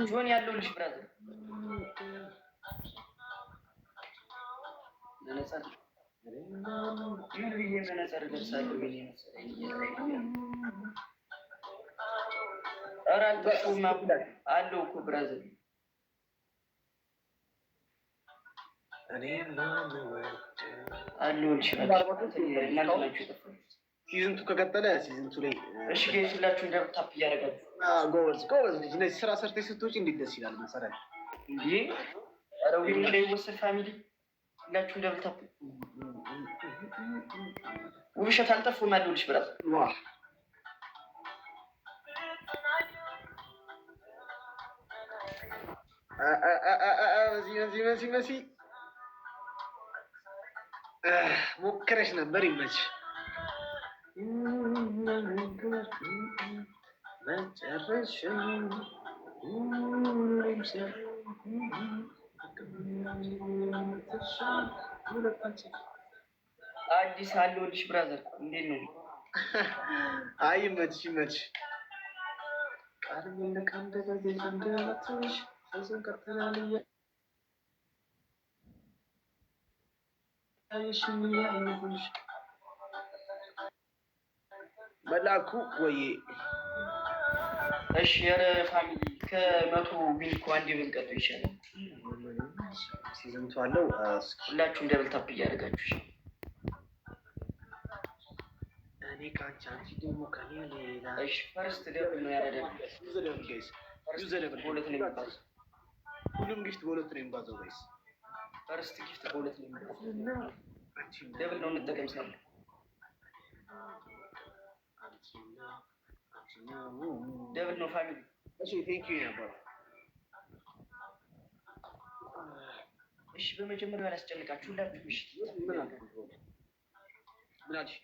ጆን ያለውልሽ ብራዘር መነጽር ምን ብዬ መነጽር ለብሳለሁ ግን መሰለኝ ኧረ አልጠፋሁም አለው እኮ ብራዘር አለሁልሽ እናንተ ናችሁ የጠፋችሁት ሲዝን ቱ ከቀጠለ ሲዝን ቱ ላይ እሺ ጋይስ ሁላችሁ እንደ ታፕ እያደረጋችሁ ጎበዝ ልጅ እነዚህ ስራ ሰርተሽ ስትወጪ እንዴት ደስ ይላል መሰለኝ እንዴ ኧረ ዊን ላይ ወሰድ ፋሚሊ ሁላችሁ እንደ ታፕ ውብሸት አልጠፋሁም አለሁልሽ ብራዘር መሲ ሞክረሽ ነበር ይመች አዲስ አለሁልሽ ብራዘር እንዴት ነው? አይ ይመች ቃል እንደቀንደበ እሱን ቀጥላለየ መላኩ ወይ እሺ የረ ፋሚሊ ከመቶ ቢል እኮ አንዴ ብንቀጡ ይሻላል። ሲዝን ቱ አለው ሁላችሁም ደብል ታፕ እያደረጋችሁ እኔ ካንቺ አንቺ ደግሞ ከኔ ሌላ እሺ ፈርስት ደብል ነው ያረደው ደብል ጋይስ ደብል ሁለት ነው የሚባለው ሁሉም ጊፍት በሁለት ነው የሚባለው ጋይስ ፈርስት ጊፍት በሁለት ነው የሚባለው ደብል ነው እንጠቀም ሳለ ደብል ነው ፋሚሊ እሺ ቴንክ ዩ ነበር እሺ በመጀመሪያ ያላስጨንቃችሁ ሁላችሁ እሺ ምን አልሽ